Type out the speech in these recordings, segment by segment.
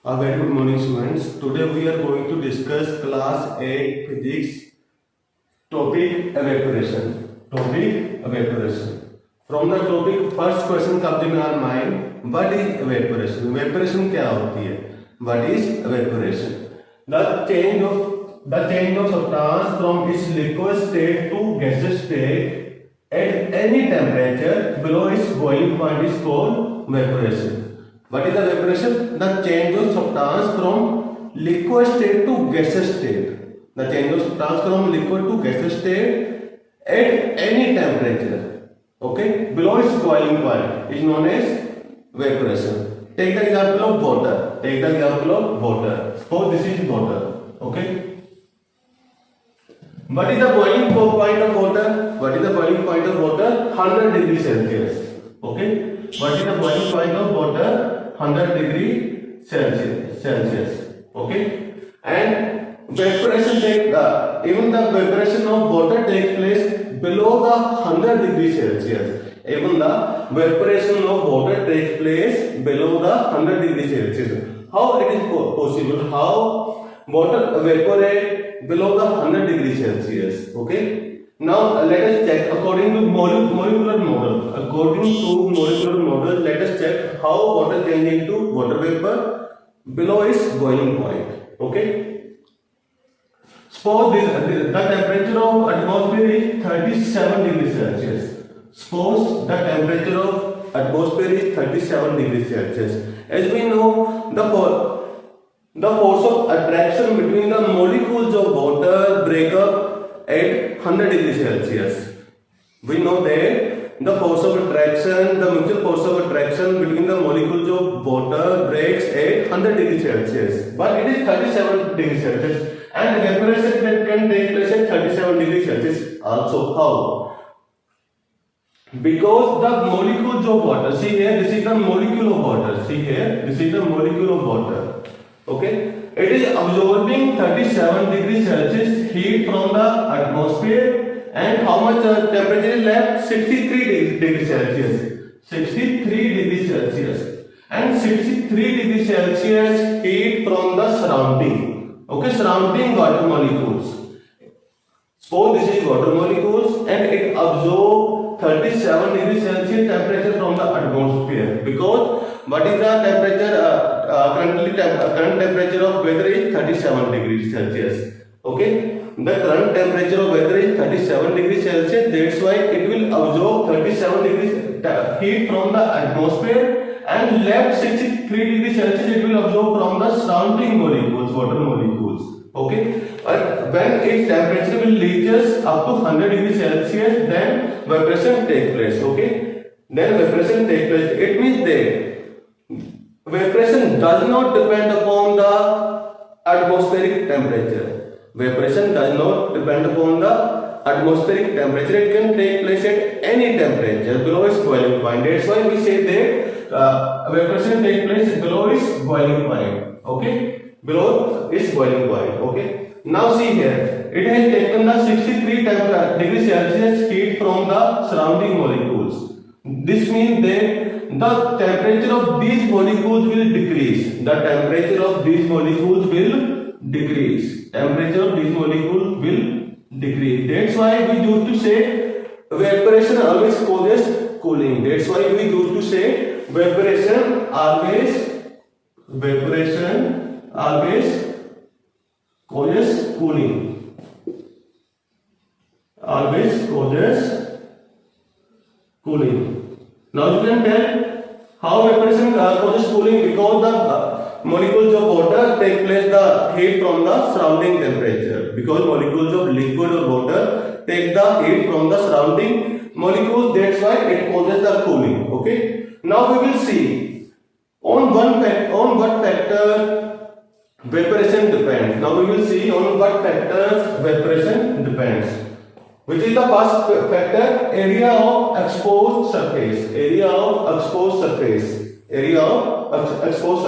A very good morning, students. Today we are going to discuss class 8 physics topic evaporation. Topic evaporation. From the topic, first question comes in our mind. What is evaporation? Evaporation क्या होती है? What is evaporation? The change of substance from its liquid state to gaseous state at any temperature below its boiling point is called evaporation. What is the evaporation? The change of substance from liquid state to gaseous state. The change of substance from liquid to gaseous state at any temperature, okay, below its boiling point is known as evaporation. Take the example of water. Take the example of water. Suppose this is water, okay. What is the boiling point of water? What is the boiling point of water? 100 degrees Celsius, okay. What is the boiling point of water? 100 degree Celsius, okay. And evaporation even the evaporation of water takes place below the 100 degree Celsius. Even the evaporation of water takes place below the 100 degree Celsius. How it is possible? How water evaporate below the 100 degree Celsius? Okay. Now let us check according to molecular model. According to molecular model, let us check how water changes into water vapor below its boiling point. Okay. Suppose the temperature of atmosphere is 37 degrees Celsius. Suppose the temperature of atmosphere is 37 degrees Celsius. As we know, the force of attraction between the molecules of water break up at 100 degrees Celsius. We know that the force of attraction, the mutual force of attraction between the molecules of water breaks at 100 degrees Celsius. But it is 37 degrees Celsius and evaporation can take place at 37 degrees Celsius also. How? Because the molecules of water, see here, this is the molecule of water. See here, this is the molecule of water. Okay. It is absorbing 37 degrees Celsius heat from the atmosphere, and how much temperature is left? 63 degrees Celsius. 63 degrees Celsius. And 63 degrees Celsius heat from the surrounding. Okay, surrounding water molecules. Suppose this is water molecules and it absorbs 37 degrees Celsius temperature from the atmosphere. Because what is the temperature? Current temperature of weather is 37 degrees Celsius. Okay, the current temperature of weather is 37 degrees Celsius. That's why it will absorb 37 degrees heat from the atmosphere, and left 63 degrees Celsius it will absorb from the surrounding molecules, water molecules. Okay, but when its temperature will reaches up to 100 degrees Celsius, then evaporation takes place. Okay, then evaporation takes place. It means that evaporation does not depend upon the atmospheric temperature. Evaporation does not depend upon the atmospheric temperature. It can take place at any temperature below its boiling point. That's why we say that evaporation takes place below its boiling point. Okay, below its boiling point. Okay. Now see here, it has taken the 63 degrees Celsius heat from the surrounding molecules. This means that the temperature of these molecules will decrease. The temperature of these molecules will decrease. Temperature of these molecules will decrease. That's why we used to say evaporation always causes cooling. That's why we used to say evaporation always causes cooling. Always causes cooling. Now you can tell how evaporation causes cooling, because the molecules of water take place the heat from the surrounding temperature. Because molecules of liquid or water take the heat from the surrounding molecules, that's why it causes the cooling. Okay. Now we will see on what factor evaporation depends. Now we will see on what factors evaporation depends. Which is the first factor? Area of exposed surface. Area of exposed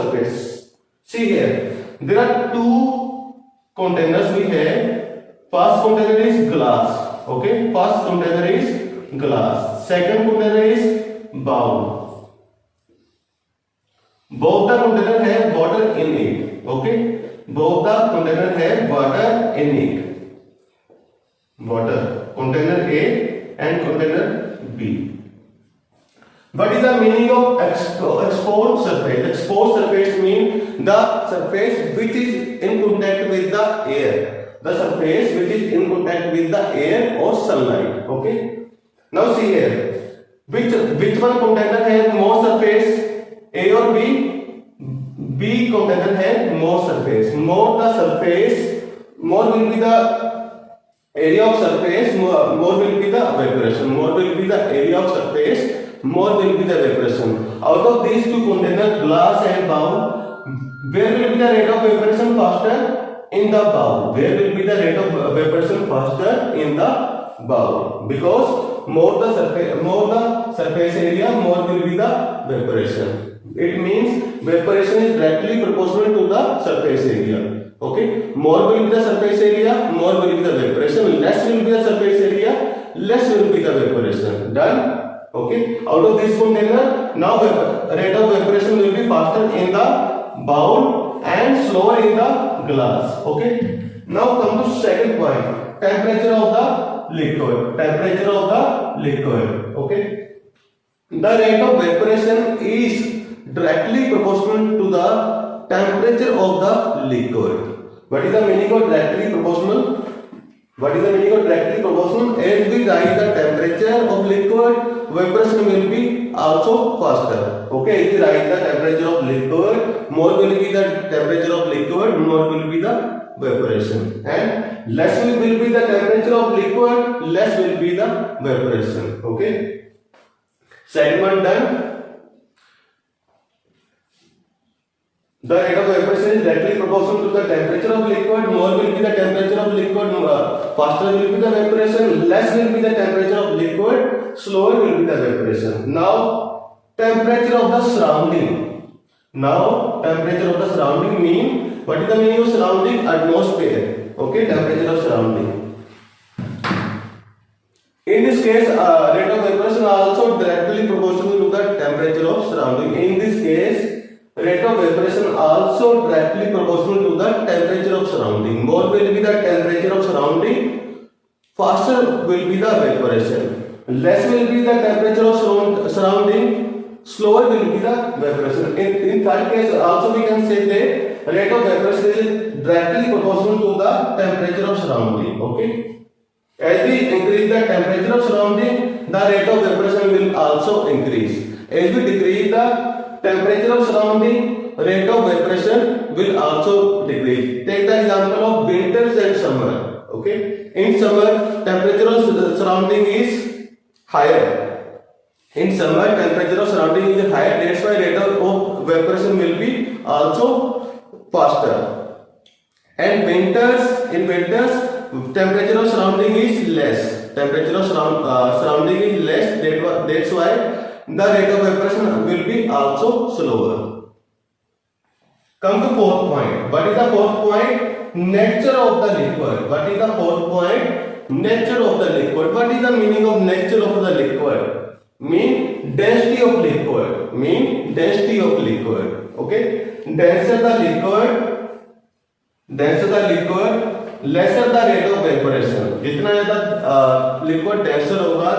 surface. See here, there are two containers we have. First container is glass. Okay, first container is glass. Second container is bowl. both the container have water in it. Okay, both the container have water in it. Water, container A and container B. What is the meaning of exposed surface? Exposed surface means the surface which is in contact with the air. The surface which is in contact with the air or sunlight. Okay. Now see here. Which one container has more surface? A or B? B container has more surface. More the surface, more will be the area of surface, more will be the evaporation. More will be the area of surface, more will be the evaporation. Out of these two containers, glass and bowl, where will be the rate of evaporation faster? In the bowl. Where will be the rate of evaporation faster? In the bowl. Because more the surface area, more will be the evaporation. It means evaporation is directly proportional to the surface area. Okay, more will be the surface area, more will be the evaporation. Less will be the surface area, less will be the evaporation. Done. Okay, out of this container, now rate of evaporation will be faster in the bowl and slower in the glass. Okay, now come to second point, temperature of the liquid. Temperature of the liquid. Okay, the rate of evaporation is directly proportional to the temperature of the liquid. What is the meaning of directly proportional? What is the meaning of directly proportional? As we rise the temperature of liquid, evaporation will be also faster. Okay, if we rise the temperature of liquid, more will be the temperature of liquid, more will be the evaporation, and less will be the temperature of liquid, less will be the evaporation. Okay, second one done. The rate of evaporation is directly proportional to the temperature of liquid. More will be the temperature of liquid, faster will be the evaporation, less will be the temperature of liquid, slower will be the evaporation. Now, temperature of the surrounding. Now, temperature of the surrounding mean, what is the meaning of surrounding? Atmosphere. Okay, temperature of surrounding. In this case, rate of evaporation also directly proportional to the temperature of surrounding. In this case, rate of evaporation also directly proportional to the temperature of surrounding. More will be the temperature of surrounding, faster will be the evaporation. Less will be the temperature of surrounding, slower will be the evaporation. In third case also we can say that rate of evaporation is directly proportional to the temperature of surrounding. Okay. As we increase the temperature of surrounding, the rate of evaporation will also increase. As we decrease the temperature of surrounding, rate of evaporation will also decrease. Take the example of winters and summer. Okay, in summer temperature of surrounding is higher. In summer temperature of surrounding is higher. That's why rate of evaporation will be also faster. And in winters temperature of surrounding is less. Temperature of surrounding is less. That's why the rate of evaporation will be also slower. Come to fourth point. What is the fourth point? Nature of the liquid. What is the fourth point? Nature of the liquid. What is the meaning of nature of the liquid? Mean density of liquid. Mean density of liquid. Okay. Denser the liquid, lesser the rate of evaporation. जितना ज़्यादा liquid denser होगा,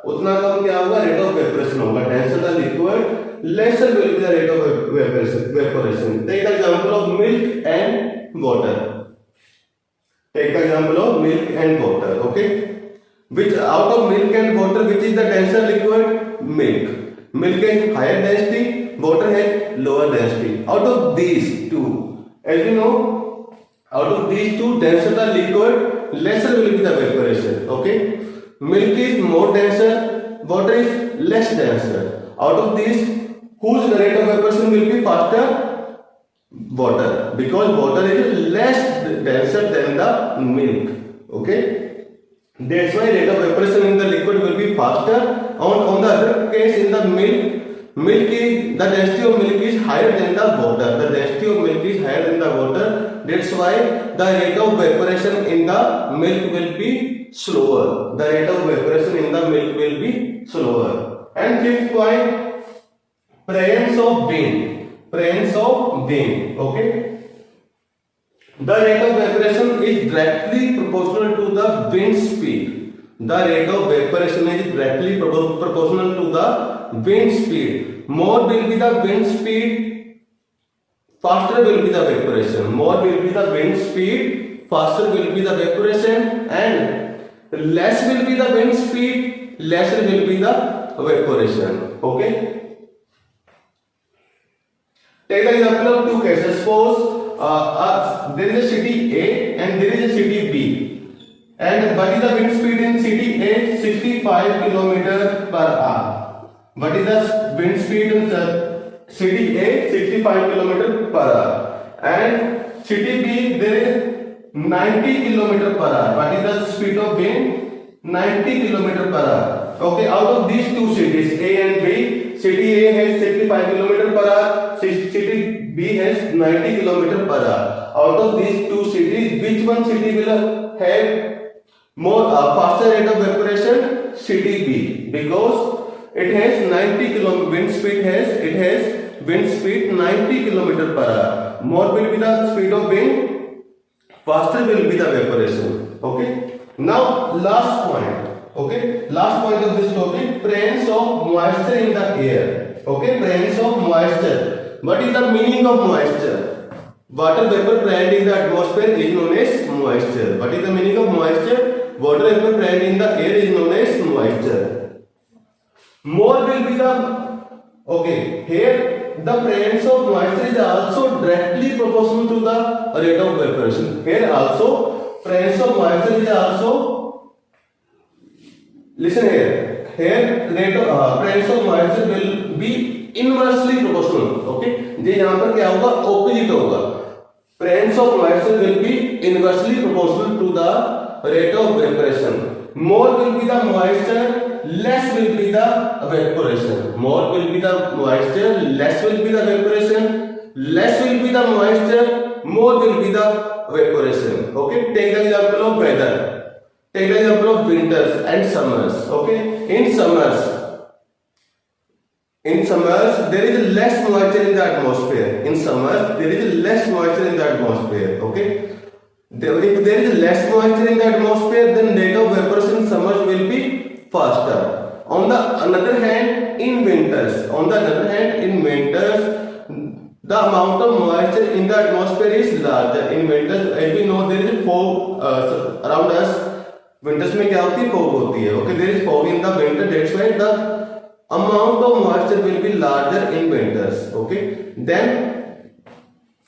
उतना कम क्या होगा? Rate of evaporation होगा. Denser the liquid, lesser will be the rate of evaporation. Take the example of milk and water. Take the example of milk and water. Okay. Which out of milk and water, which is the denser liquid? Milk. Milk has higher density, water has lower density. Out of these two, as you know, out of these two, denser the liquid, lesser will be the evaporation. Okay. Milk is more denser, water is less denser. Out of these, whose rate of evaporation will be faster? Water, because water is less denser than the milk. Okay, that's why rate of evaporation in the liquid will be faster. On the other case, in the the density of milk is higher than the water. The density of milk is higher than the water. That's why the rate of evaporation in the milk will be slower. The rate of evaporation in the milk will be slower. And fifth point, presence of wind. presence of wind. Okay. The rate of evaporation is directly proportional to the wind speed. The rate of evaporation is directly proportional to the wind speed. More will be the wind speed, faster will be the evaporation. More will be the wind speed, faster will be the evaporation, and less will be the wind speed, lesser will be the evaporation. Okay. Take the example of two cases. Suppose there is a city A and there is a city B. And what is the wind speed in city A? 65 km per hour. What is the wind speed in city A? 65 km per hour. And city B, there is 90 km per hour. What is the speed of wind? 90 km per hour. Okay, out of these two cities, A and B, city A has 65 km per hour, city B has 90 km per hour. Out of these two cities, which one city will have more faster rate of evaporation? City B, because it has 90 km wind speed. It has wind speed 90 km per hour. More will be the speed of wind, faster will be the evaporation. Okay. Now last point. Okay. Last point of this topic: presence of moisture in the air. Okay. Presence of moisture. What is the meaning of moisture? Water vapor present in the atmosphere is known as moisture. What is the meaning of moisture? Water vapor present in the air is known as moisture. More will be the, okay, here the presence of moisture is also directly proportional to the rate of evaporation. Here also presence of moisture is also, listen here rate of presence of moisture will be inversely proportional. Okay, ये यहाँ पर क्या होगा? Opposite होगा. Presence of moisture will be inversely proportional to the rate of evaporation. More will be the moisture, less will be the evaporation. More will be the moisture, less will be the evaporation. Less will be the moisture, more will be the evaporation. Okay, take the example of weather. Take the example of winters and summers. Okay, in summers there is less moisture in the atmosphere. In summers there is less moisture in the atmosphere. Okay, if there is less moisture in the atmosphere, then rate of evaporation in summers will be faster. On the other hand, in winters, the amount of moisture in the atmosphere is larger. In winters, as we know, there is fog around us. Winters में क्या होती है? Fog होती है. Okay, there is fog in the winter. That's why the amount of moisture will be larger in winters. Okay, then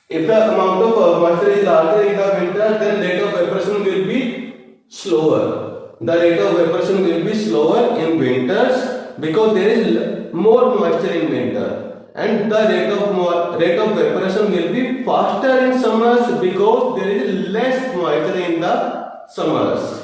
if the amount of moisture is larger in the winter, then rate of evaporation will be slower. The rate of evaporation will be slower in winters because there is more moisture in winter, and the rate of evaporation will be faster in summers because there is less moisture in the summers.